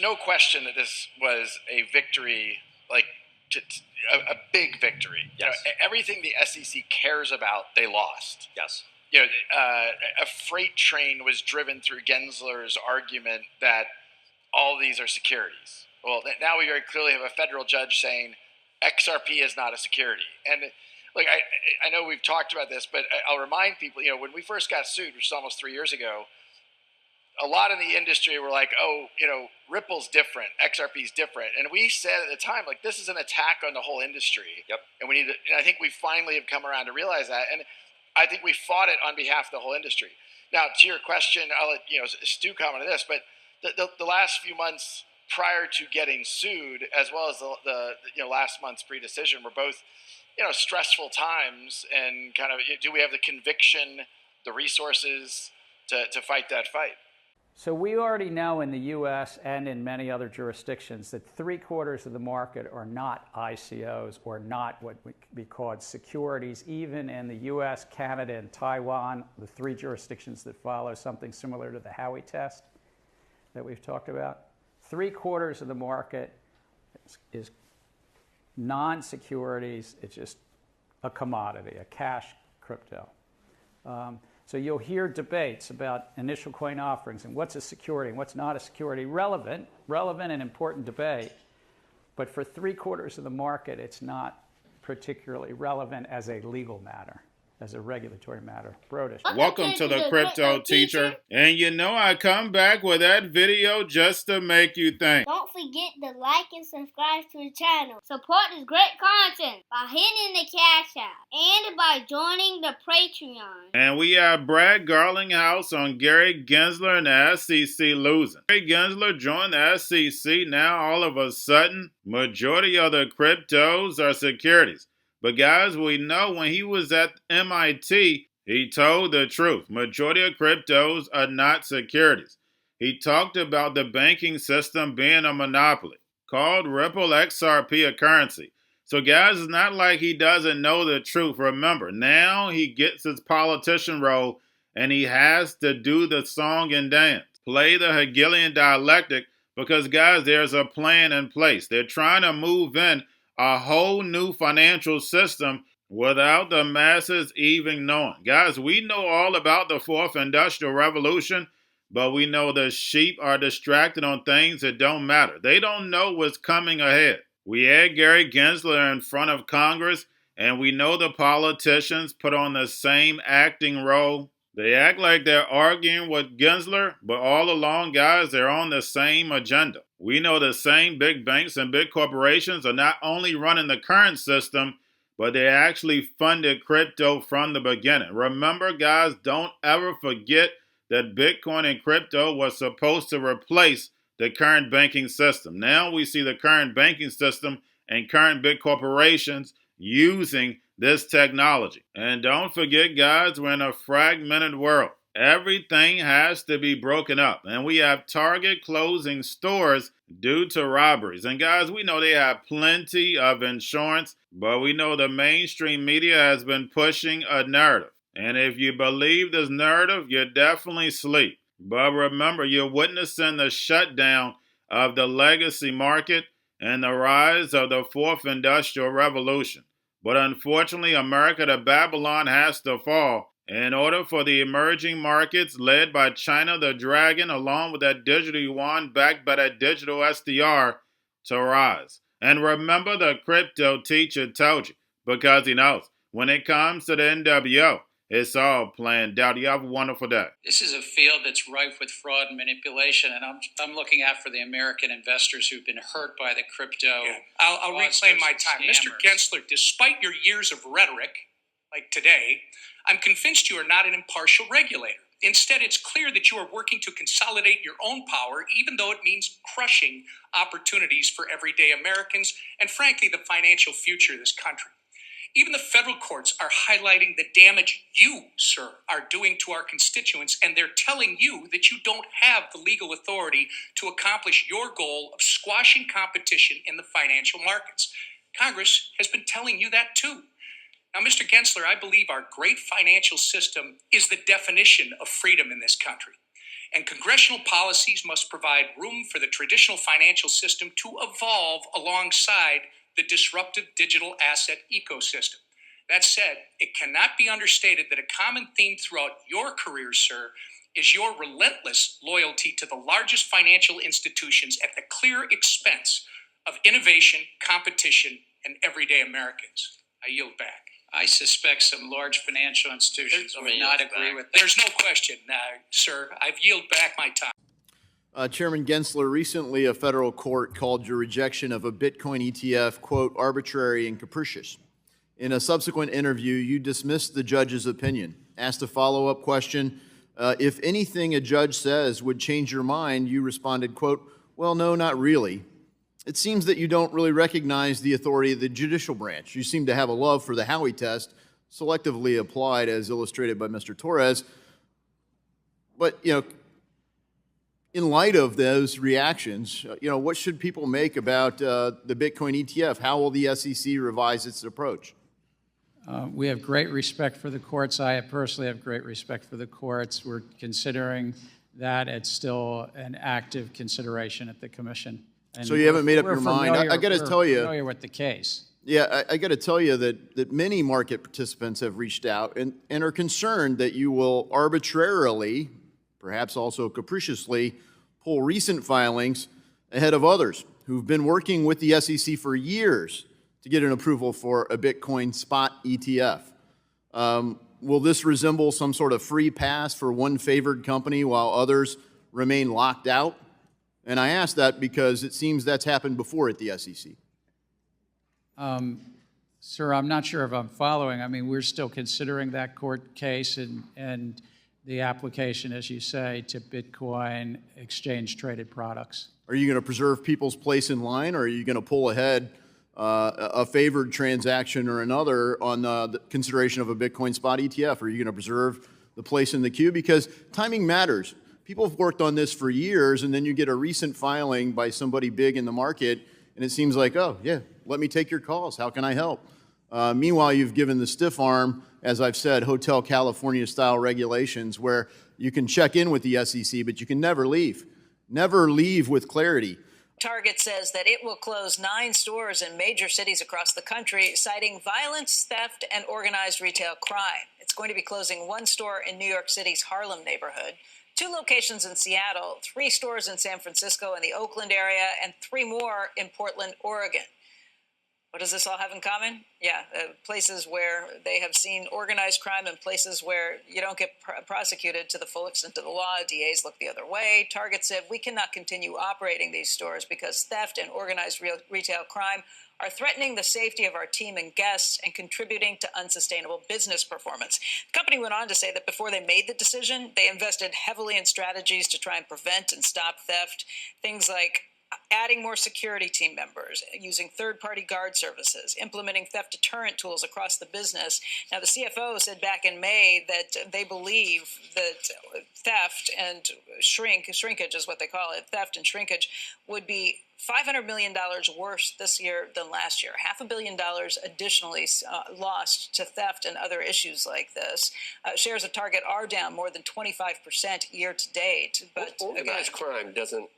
no question that this was a victory, like a big victory. Yes. You know, everything the SEC cares about, they lost. Yes. You know, a freight train was driven through Gensler's argument that all these are securities. Well, now we very clearly have a federal judge saying XRP is not a security. And like I know we've talked about this, but I'll remind people, you know, when we first got sued, which is almost 3 years ago, a lot in the industry were like, oh, you know, Ripple's different, XRP's different. And we said at the time, like, this is an attack on the whole industry. Yep. And we need to, and I think we finally have come around to realize that. And I think we fought it on behalf of the whole industry. Now, to your question, I'll let, you know, Stu comment on this, but the last few months prior to getting sued, as well as the you know, last month's pre-decision, were both, you know, stressful times. And kind of, do we have the conviction, the resources to fight that fight? So we already know in the U.S. and in many other jurisdictions that 3/4 of the market are not ICOs or not what would be called securities. Even in the U.S., Canada, and Taiwan, the 3 jurisdictions that follow something similar to the Howey test that we've talked about, 3/4 of the market is non-securities. It's just a commodity, a cash crypto. So you'll hear debates about initial coin offerings and what's a security and what's not a security. Relevant and important debate. But for 3/4 of the market, it's not particularly relevant as a legal matter, as a regulatory matter. Brodish. Welcome to the Crypto Teacher. And you know I come back with that video just to make you think. Don't forget to like and subscribe to the channel. Support this great content by hitting the Cash App and by joining the Patreon. And we have Brad Garlinghouse on Gary Gensler and the SEC losing. Gary Gensler joined the SEC. Now all of a sudden, majority of the cryptos are securities. But guys, we know when he was at MIT, he told the truth. Majority of cryptos are not securities. He talked about the banking system being a monopoly, called Ripple XRP a currency. So guys, it's not like he doesn't know the truth. Remember, now he gets his politician role and he has to do the song and dance, play the Hegelian dialectic, because guys, there's a plan in place. They're trying to move in a whole new financial system without the masses even knowing. Guys, we know all about the 4th Industrial Revolution, but we know the sheep are distracted on things that don't matter. They don't know what's coming ahead. We had Gary Gensler in front of Congress, and we know the politicians put on the same acting role. They act like they're arguing with Gensler, but all along, guys, they're on the same agenda. We know the same big banks and big corporations are not only running the current system, but they actually funded crypto from the beginning. Remember, guys, don't ever forget that Bitcoin and crypto was supposed to replace the current banking system. Now we see the current banking system and current big corporations using this technology. And don't forget, guys, we're in a fragmented world. Everything has to be broken up. And we have Target closing stores due to robberies. And guys, we know they have plenty of insurance, but we know the mainstream media has been pushing a narrative. And if you believe this narrative, you're definitely asleep. But remember, you're witnessing the shutdown of the legacy market and the rise of the 4th Industrial Revolution. But unfortunately, America to Babylon has to fall in order for the emerging markets led by China the Dragon, along with that digital yuan backed by that digital SDR, to rise. And remember, the Crypto Teacher told you, because he knows when it comes to the NWO, it's all planned out. You have a wonderful day. This is a field that's rife with fraud and manipulation, and I'm looking out for the American investors who've been hurt by the crypto. Yeah. I'll reclaim my time. Mr. Gensler, despite your years of rhetoric, like today, I'm convinced you are not an impartial regulator. Instead, it's clear that you are working to consolidate your own power, even though it means crushing opportunities for everyday Americans and, frankly, the financial future of this country. Even the federal courts are highlighting the damage you, sir, are doing to our constituents, and they're telling you that you don't have the legal authority to accomplish your goal of squashing competition in the financial markets. Congress has been telling you that too. Now, Mr. Gensler, I believe our great financial system is the definition of freedom in this country. And congressional policies must provide room for the traditional financial system to evolve alongside the disruptive digital asset ecosystem. That said, it cannot be understated that a common theme throughout your career, sir, is your relentless loyalty to the largest financial institutions at the clear expense of innovation, competition, and everyday Americans. I yield back. I suspect some large financial institutions would not agree with that. There's no question, sir. I've yielded back my time. Chairman Gensler, recently a federal court called your rejection of a Bitcoin ETF, quote, arbitrary and capricious. In a subsequent interview, you dismissed the judge's opinion. Asked a follow-up question, if anything a judge says would change your mind, you responded, quote, well, no, not really. It seems that you don't really recognize the authority of the judicial branch. You seem to have a love for the Howey test, selectively applied as illustrated by Mr. Torres. But, in light of those reactions, what should people make about the Bitcoin ETF? How will the SEC revise its approach? We have great respect for the courts. I personally have great respect for the courts. We're considering that. It's still an active consideration at the commission. And so you haven't made up your mind? I got to tell you. We're familiar with the case. Yeah, I got to tell you that many market participants have reached out and are concerned that you will arbitrarily, perhaps also capriciously, pull recent filings ahead of others who've been working with the SEC for years to get an approval for a Bitcoin spot ETF. Will this resemble some sort of free pass for one favored company while others remain locked out? And I ask that because it seems that's happened before at the SEC. Sir, I'm not sure if I'm following. I mean, we're still considering that court case and the application, as you say, to Bitcoin exchange-traded products. Are you going to preserve people's place in line, or are you going to pull ahead a favored transaction or another on the consideration of a Bitcoin spot ETF? Are you going to preserve the place in the queue? Because timing matters. People have worked on this for years, and then you get a recent filing by somebody big in the market, and it seems like, oh, yeah, let me take your calls. How can I help? Meanwhile, you've given the stiff arm, as I've said, Hotel California-style regulations where you can check in with the SEC, but you can never leave. Never leave with clarity. Target says that it will close 9 stores in major cities across the country, citing violence, theft, and organized retail crime. It's going to be closing 1 store in New York City's Harlem neighborhood, 2 locations in Seattle, 3 stores in San Francisco and the Oakland area, and 3 more in Portland, Oregon. What does this all have in common? Yeah, places where they have seen organized crime and places where you don't get prosecuted to the full extent of the law. DAs look the other way. Target said, we cannot continue operating these stores because theft and organized retail crime are threatening the safety of our team and guests and contributing to unsustainable business performance. The company went on to say that before they made the decision, they invested heavily in strategies to try and prevent and stop theft, things like adding more security team members, using third-party guard services, implementing theft deterrent tools across the business. Now, the CFO said back in May that they believe that theft and shrinkage is what they call it, theft and shrinkage would be $500 million worse this year than last year. $500 million additionally lost to theft and other issues like this. Shares of Target are down more than 25% year to date. But organized crime doesn't.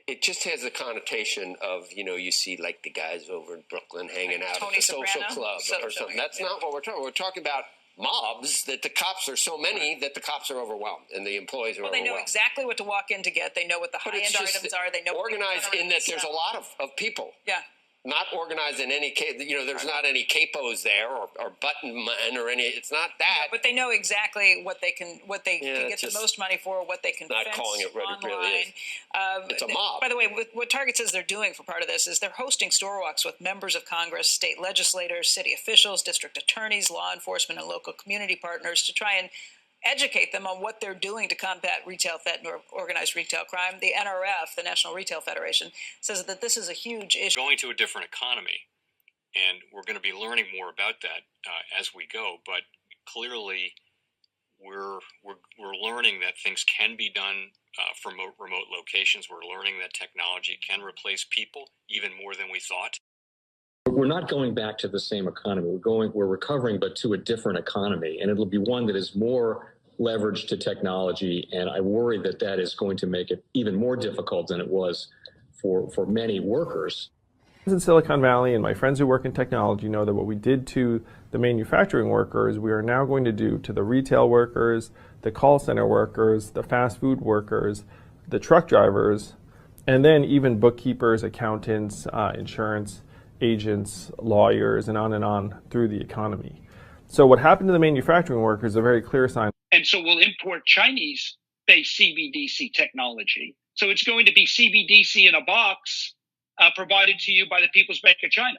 It just has the connotation of, you see like the guys over in Brooklyn hanging out at the social club or something. That's not what we're talking about. We're talking about mobs that the cops are so many that the cops are overwhelmed and the employees are overwhelmed. They know exactly what to walk in to get. They know what the high-end items are. They know organized in that there's a lot of people. Yeah. Not organized in any case, there's not any capos there or button men or any. It's not that. No, but they know exactly what they can get the most money for, what they can not fence calling it what it really is. It's a mob. By the way, what Target says they're doing for part of this is they're hosting store walks with members of Congress, state legislators, city officials, district attorneys, law enforcement, and local community partners to try and educate them on what they're doing to combat retail theft and organized retail crime. The NRF, the National Retail Federation, says that this is a huge issue. Going to a different economy, and we're going to be learning more about that as we go. But clearly, we're learning that things can be done from remote locations. We're learning that technology can replace people even more than we thought. We're not going back to the same economy. We're recovering, but to a different economy, and it'll be one that is more leverage to technology, and I worry that that is going to make it even more difficult than it was for many workers. In Silicon Valley, and my friends who work in technology know that what we did to the manufacturing workers, we are now going to do to the retail workers, the call center workers, the fast food workers, the truck drivers, and then even bookkeepers, accountants, insurance agents, lawyers, and on through the economy. So what happened to the manufacturing workers is a very clear sign. And so we'll import Chinese-based CBDC technology. So it's going to be CBDC in a box provided to you by the People's Bank of China.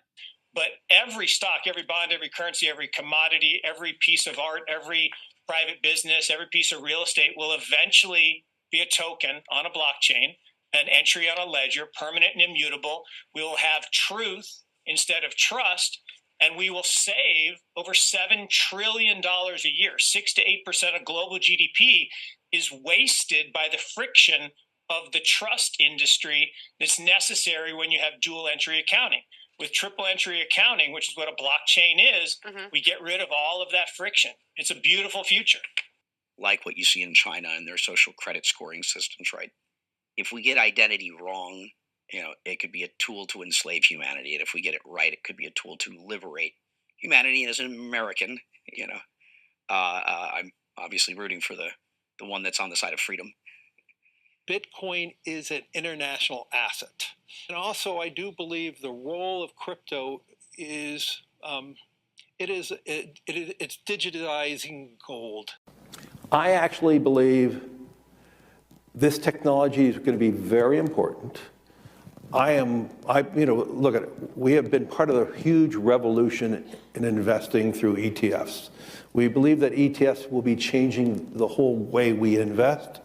But every stock, every bond, every currency, every commodity, every piece of art, every private business, every piece of real estate will eventually be a token on a blockchain, an entry on a ledger, permanent and immutable. We will have truth instead of trust, and we will save over $7 trillion a year. 6 to 8% of global GDP is wasted by the friction of the trust industry that's necessary when you have dual entry accounting. With triple entry accounting, which is what a blockchain is, we get rid of all of that friction. It's a beautiful future. Like what you see in China and their social credit scoring systems, right? If we get identity wrong, it could be a tool to enslave humanity. And if we get it right, it could be a tool to liberate humanity. And as an American, I'm obviously rooting for the one that's on the side of freedom. Bitcoin is an international asset. And also, I do believe the role of crypto is, it's digitizing gold. I actually believe this technology is going to be very important. Look at it. We have been part of the huge revolution in investing through ETFs. We believe that ETFs will be changing the whole way we invest.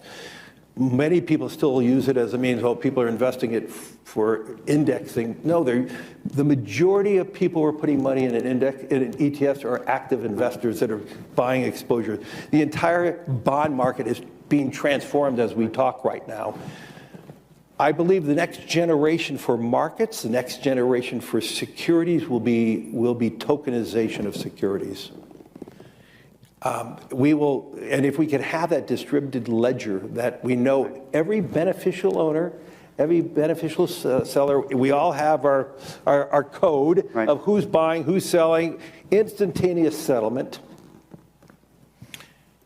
Many people still use it as a means, people are investing it for indexing. No, the majority of people who are putting money in in ETFs are active investors that are buying exposure. The entire bond market is being transformed as we talk right now. I believe the next generation for markets, the next generation for securities will be tokenization of securities. And if we can have that distributed ledger that we know every beneficial owner, every beneficial seller, we all have our code of who's buying, who's selling, instantaneous settlement.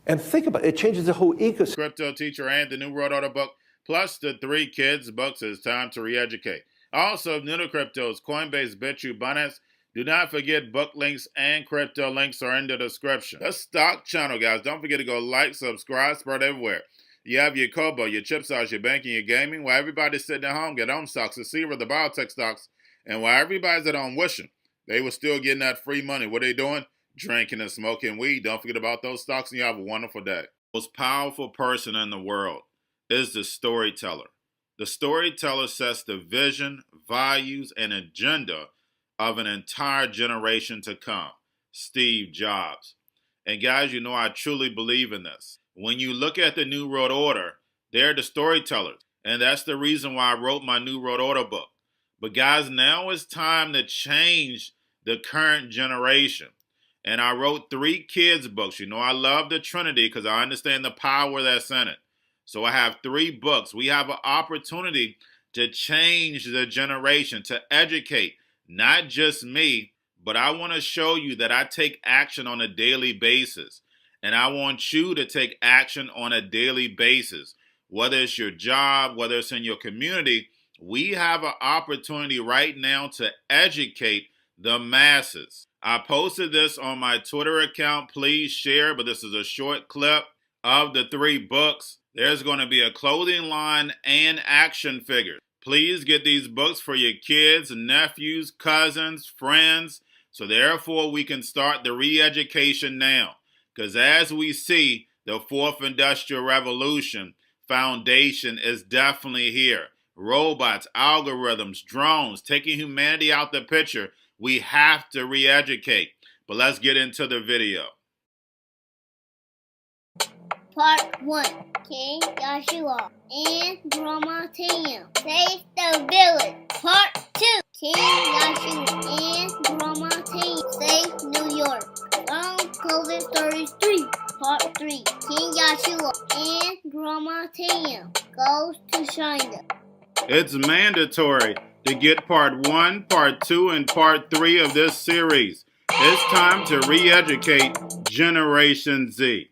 And think about it, it changes the whole ecosystem. Cryptoteacher and the New World Order book, plus the 3 kids books. It's time to re-educate. Also, new to cryptos, Coinbase, Bitrue, Binance. Do not forget book links and crypto links are in the description. The stock channel, guys. Don't forget to go like, subscribe, spread everywhere. You have your Kobo, your chip stocks, your banking, your gaming. While everybody's sitting at home, get on stocks, the Seaver, the biotech stocks. And while everybody's at home wishing, they were still getting that free money. What are they doing? Drinking and smoking weed. Don't forget about those stocks, and you have a wonderful day. The most powerful person in the world is the storyteller. The storyteller sets the vision, values, and agenda of an entire generation to come. Steve Jobs. And guys, I truly believe in this. When you look at the New World Order, they're the storytellers. And that's the reason why I wrote my New World Order book. But guys, now it's time to change the current generation. And I wrote 3 kids books. I love the Trinity because I understand the power that's in it. So I have 3 books. We have an opportunity to change the generation, to educate, not just me, but I want to show you that I take action on a daily basis. And I want you to take action on a daily basis. Whether it's your job, whether it's in your community, we have an opportunity right now to educate the masses. I posted this on my Twitter account. Please share, but this is a short clip of the 3 books. There's going to be a clothing line and action figures. Please get these books for your kids, nephews, cousins, friends, so therefore we can start the re-education now. Because as we see, the 4th Industrial Revolution foundation is definitely here. Robots, algorithms, drones, taking humanity out the picture. We have to re-educate. But let's get into the video. Part 1. King Joshua and Drama Team Save the Village. Part 2. King Joshua and Drama Team Save New York from COVID-33. Part 3. King Joshua and Grandma Tam goes to China. It's mandatory to get Part 1, Part 2, and Part 3 of this series. It's time to re-educate Generation Z.